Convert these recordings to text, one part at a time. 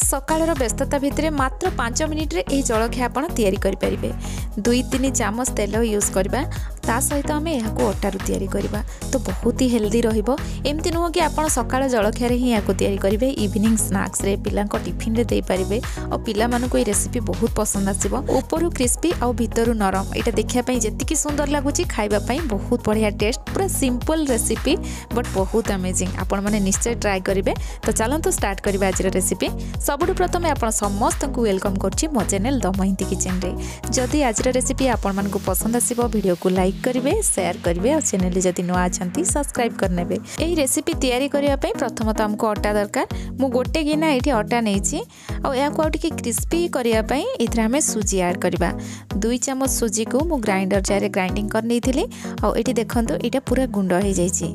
सकाळर व्यस्तता भितर मात्र 5 मिनिट रे ए जलखिया आपण तैयारी करि परिबे। 2-3 चामच तेल यूज करबा, ता सहित आम यहाँ अटारू तैयारी करबा तो बहुत ही हेल्दी रहिबो। एमती नुह कि आप सकाळ जलखिया ही यहाँ तैयारी करेंगे, इवनिंग स्नैक्स रे पिला टिफिन रे दे पारिबे और पिला मानक ये रेसिपी बहुत पसंद आसीबो। ऊपर क्रिस्पी और भीतर नरम, यहाँ देखा जी सुंदर लगुच खाइबा बहुत बढ़िया टेस्ट, पूरा सिंपल रेसिपी बट बहुत अमेजिंग। आपण मैंने निश्चय ट्राए करेंगे। तो चलतु स्टार्ट करबा आज रेसिपी। सबुठ प्रथम आप समस्त को वेलकम करछि मो चैनल दमयंती किचन रे। जदि आज रेसिपी आपण मानक पसंद आसीबो वीडियो को लाइक करेंगे, शेयर करेंगे और चैनल जदि नुआ अछंती सब्सक्राइब करनेबे। एही रेसिपी तैयारी करिया पई प्रथम तो हमको अटा दरकार। मु गोटे गिना एठी अटा नेछि और या को टिके क्रिस्पी करिया पई इथरा हमें सुजी ऐड करबा। 2 चम्मच सुजी को मु ग्राइंडर जार ग्राइंडिंग कर नेथिली और एठी देखंतु एटा पूरा गुंड हो जाइछि।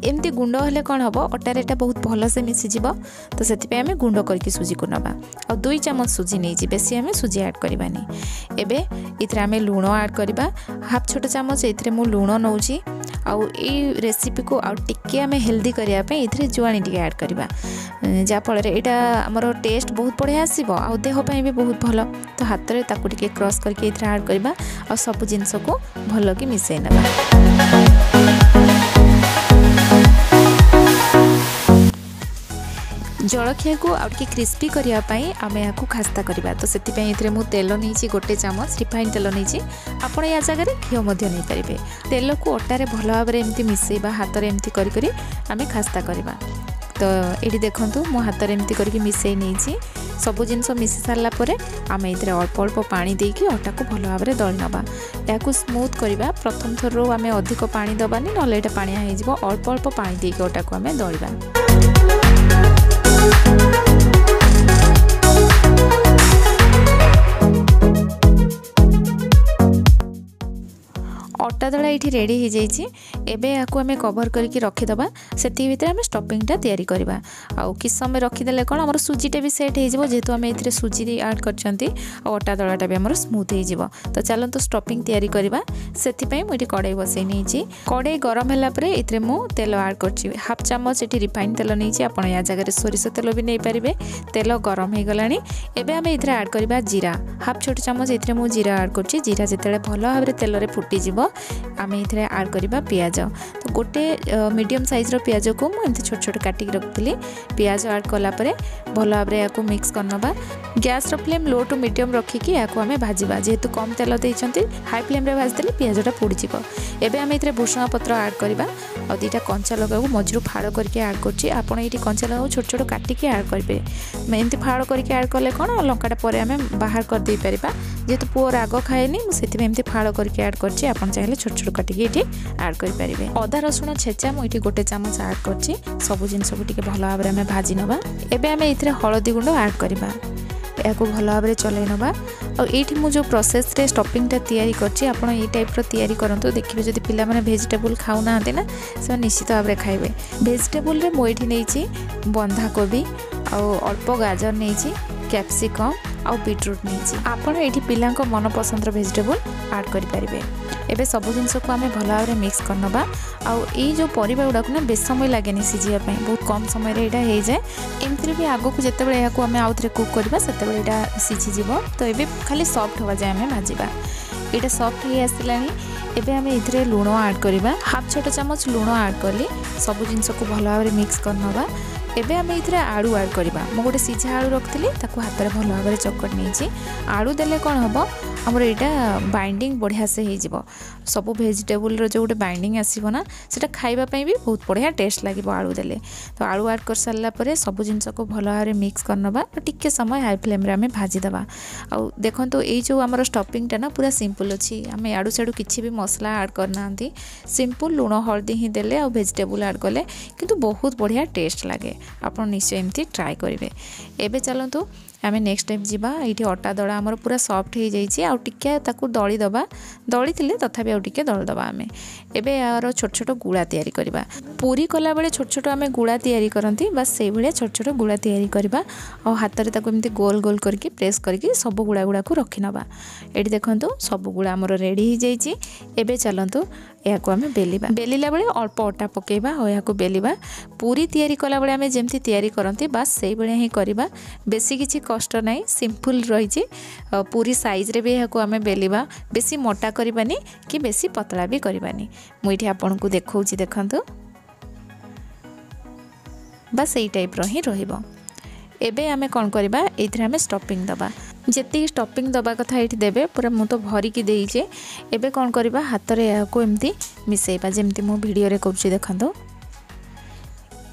एमती गुंड हेले कौन हम अटार एटा बहुत भल से मिसीज, तो से आम गुंड करके सुजी को नवा और 2 चम्मच सुजी नहीं, बेसी आम सुजी ऐड करवानी। एबे इथरे आम लुण ऐड करवा, हाफ छोट चम्मच इथरे मु लुण नौची आउ ए रेसिपी को आउ टिके आम हेल्दी करने इथरे जुआणी टिके ऐड करवा, जाफल एटा आमर टेस्ट बहुत बढ़िया आसीबो आउ देह पई भी बहुत भल। तो हाथ रे ताकू टिके क्रॉस करके इथरे ऐड करवा और सब जिंस को भल कि मिसई नवा। जलखिया को आउटके क्रिस्पी करने आम यहाँ खास्ता करवा, तो से मु तेल नहीं गोटे चामच रिफाइन तेल नहीं, आपड़ या जगह घी नहीं पारे। तेल को अटारे भल भाव में एमती मिसेबा हाथ में एमती करी आम खास्ता करवा। तो ये देखूँ मो हाथ में एमती करके मिसई नहीं, सब जिनस मिसी सारापर आम ये अल्प अल्प पानी देकी अटा को भल भाव में दली नवा। या स्मूथ करवा, प्रथम थर आम अधिक पानी दबानी ना ये पानिया हो, अल्प अल्प पानी देकी अटा को आम दलिबा। अटा दला ये रेडी हो जाइए। एबे याकू आम कवर करके रखीदबा, से भितर आम स्टफिंगटा तैयारी करवा। आउ किस समय रखीदेले कौन आम सुजीटा भी सेट हो, जेहेतु आम ये सुजी ऐड करछंती और अटा दलाटा भी आम स्मूथ हो। तो चलते स्टफिंग तैयारी करवा। से मुझे कड़ाई बसई नहीं, कड़ाई गरम होगापर ये मु तेल ऐड कर हाफ चामच ये रिफाइन तेल नहीं, आप या जगह सोरिष तेल भी नहीं पारे। तेल गरम हो गलानी, एबे आम ये ऐड करवा जीरा, हाफ छोट चामच ये मु जीरा ऐड कर। जीरा जिते भल भाव में तेल फुटीज आम ये ऐड करवा पियाज। तो गोटे मीडियम साइज पियाज को मुझे छोट छोट काटिक रखी। पियाज ऐड कलापर भल भाव में या मिक्स करनबा। Gas flame low to medium रखिकी या आम भाजवा, जेहेतु कम तेल देते हाई फ्लेम रे भाजदेले पियाजटा पोड़ीज। एबे आम ये भुसुंगा पत्र ऐड करवा और 2टा कंचा लगा को मझिरू फाड़ करके ऐड करछि। आपण ये कंचा लगा छोट छोट काटिकी ऐड करेंगे, एमती फाड़ करके ऐड कले कौन लंकाटा पर आम बाहर कर दे पारिबा। जेहेतु पुओ राग खाएनी मुझे एमती फाड़ करके ऐड करछि, आपण चाहिए छोट छोट काटिकी ये ऐड करेंगे। अदा रसुण छेचा मुझे गोटे चामच ऐड करछि। सब जिन टी भल भाव में आम भाजी नवा। एबे आम ये हलदी गुंड ऐड करवा, या भल भाव में चलै नवा। और ये मुझे प्रोसेस रे स्टफिंगटा तैयारी करछि, आपण ये टाइप तैयारी करंतु। देखिए जदि पिला माने वेजिटेबल खाऊ ना से निश्चित भाव में खाइबे। वेजिटेबल रे मु एठी नेछि बंधाकोबी और अल्प गाजर नेछि, कैप्सिकम और बीटरूट नहीं। आपड़ ये पिला मनपसंद वेजिटेबल ऐड करेंगे। एबे सब जिनस को आम भल भाव में मिक्स करनबा। आउ जो परिबा गुड़ाक ना बेस समय लगे सीझापी, बहुत कम समय यहाँ हो जाए। एमती भी आगक जिते आम आउ थे कुक करवा से सीझीज। तो ये खाली सॉफ्ट हवा जाए आम भाजवा। यहाँ सॉफ्ट हो आसला। एबे आम ये लुण ऐड करवा, हाफ छोट चामच लुण ऐड कली। सब जिनस को भल भाव में मिक्स करनबा। एबे आम ये आलू ऐड करवा। मु गोटे सीझा आलू रखी हाथ में भल भाव में चकट नहीं। आलू देले कौन हम आमर यहाँ बाइंडिंग बढ़िया से हो, सब वेजिटेबल जो गोटे बाइंडिंग आसो ना से खावाई भी बहुत बढ़िया टेस्ट लगे आलू देले। तो आलू ऐड कर सारापर सब जिनस को भल भाव में मिक्स करनबा और टिके समय हाई फ्लेम रे आम भाजीदबा। आउ देखो तो ये जो आमर स्टफिंगटा ना पूरा सिंपल अच्छी, आम याड़ू साड़ू किसी भी मसला ऐड करना, सिंपल लुण हल्दी ही देले और वेजिटेबल ऐड कले किंतु बहुत बढ़िया टेस्ट लगे। आप निश्चय एमती ट्राए करेंगे। एबे चलतु आम नेक्स्ट टाइम जीवा। ये अटा दला आमर पूरा सॉफ्ट हो जाइए, आउ टिके ताकू दली दबा। दली थिले तथापि आउ टिके दली दबा। आम एबे यार छोट छोट गुड़ा तैयारी करबा। पूरी कला बेले छोट छोट आम गुड़ा तैयारी करती, बस से भाया छोट छोट गुड़ा तैयारी करबा। और हाथ में ताकू एमती गोल गोल करके प्रेस करके सब गुड़ा गुड़ा को रखी नबा। ये देखंतु सब गुड़ा आमर रेडी हो जाइए। एबे चलतु यहाँ आम बेलिबा बेलिला बेले अल्प अटा पकेबा और यहाँ बेलिबा पूरी तैयारी कला बेले आम जमती तैयारी करती बास से भाया ही करवा बेसी किसी कष्ट ना सिंपल रही पूरी साइज रे भी यहाँ आम बेलिबा बेसी मोटा करवानी कि बेसी पतला भी करवानी मुझे आपन को देखा देखु बस यही टाइप ही रहिबो। एबे आमे कौन करबा एथरे आमे स्टफिंग दबा जेती स्टफिंग दबा कथा एठी देबे पूरा मु तो भरी की देइजे। एबे कौन करबा हाथ रे याको एमती मिसेइबा जेमती मु वीडियो रे करछि देखंतो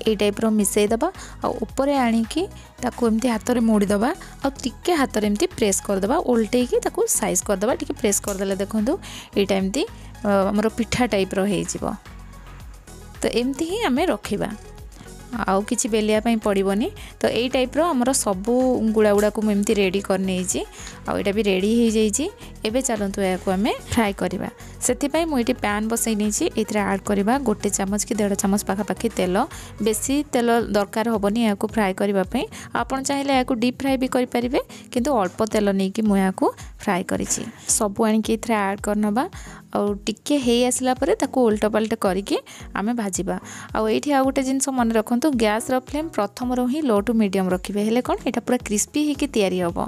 ए टाइप रो मिसेइ दबा आ ऊपर आनी की ताको एमती हाथ रे मोड़ी दबा आ टिके हाथ रे एमती प्रेस कर दबा उल्टे की ताको साइज कर दबा टिके प्रेस कर देले देखंतो एटा एमती हमर पिठा टाइप रो हे जिवो। तो एमती ही आमे रखिबा आउ किसी बेलिया पड़ोनी। तो यही टाइप आमर सबू गुड़ा गुड़ा को मुझे रेडी करने आईटा भी रेडी हो जाइए। एबे चलतु या आम फ्राए करवा से मुझे पैन बसई नहीं ऐड करवा 1 चामच कि 1.5 चामच पाखापाखि तेल बेसी तेल दरकार हेनी या फ्राए करने आपड़ चाहिए या डीप फ्राए भी करेंगे किंतु अल्प तेल नहीं कि मुझे फ्राए कर सबू आणिकी ऐड करनबा और टिके हे आसला परे ताको उल्टा पल्टा करके आमे भाजिबा। आ एठी आ गोटे जिनस मन रखंतु गैस रो फ्लेम प्रथम रो ही लो टू मीडियम रखिबे हेले कोन एटा पूरा क्रिस्पी हे कि तयारी हबो।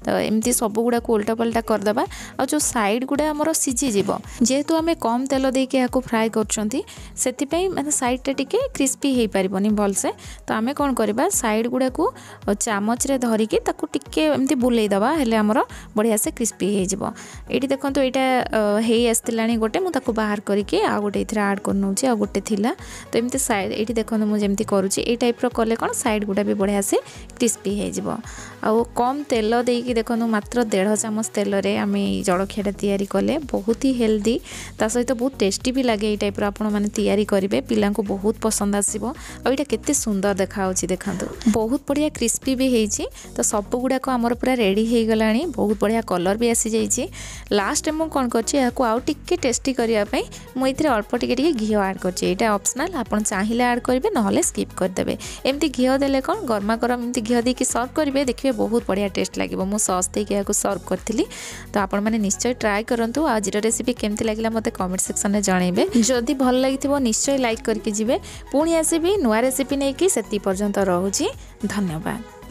तो एमती सब गुडा को उल्टा पल्टा कर दबा और जो साइड गुडा हमरो सिझी जीवो जेहेतु आमे कम तेल दे के याको फ्राई करछंती सेति पई माने साइड टा टिके क्रिस्पी हे परिबोनी भल से। तो आमे कोन करबा साइड गुडा को चामच रे धरि के ताको टिके एमती बुलेई दबा हेले हमरो बढ़िया से क्रिस्पी हे जीवो। एठी देखंतु एटा हे लाणी गोटे मुझे बाहर करके आ गोटे इधर आड कर नौचे आ गोटे थिला। तो एमती साइड ये देखो मुझे करुँची ये टाइप कले कौन साइड गुड़ा भी बढ़िया से क्रिस्पी हो कम तेल देकी देखो मात्र 1.5 चामच तेल रे आम जलखिया तैयारी कले बहुत ही हेल्दी ता सहित बहुत टेस्टी भी लगे। ये टाइप आपण मैंने तैयारी करेंगे पिला को बहुत पसंद आसो और ये केते सुंदर देखा देखा बहुत बढ़िया क्रिस्पी भी होती। तो सब गुड़ाक आमर पूरा रेडी हो गला बहुत बढ़िया कलर भी आसी जाइए। लास्ट मुझे कौन कर टेस्टी करने मुझे अल्प टिके घी ऐड कर ऑप्शनल आप चाहिए ऐड करेंगे ना स्किप करदे। एमती घी देले कौन गर्मा गरम एमती घी देकी सर्व करेंगे देखिए बहुत बढ़िया टेस्ट लगे। मु सॉस देकी सर्व करी तो आपण मैंने निश्चय ट्राए करूँ। आज रेसिपी केमती लगे मत कमेंट सेक्शन में जनइबे जदि भल लगी निश्चय लाइक करके जी पुणी आसबि नुआ रेसिपी नहीं कि से पर्यंत रोची। धन्यवाद।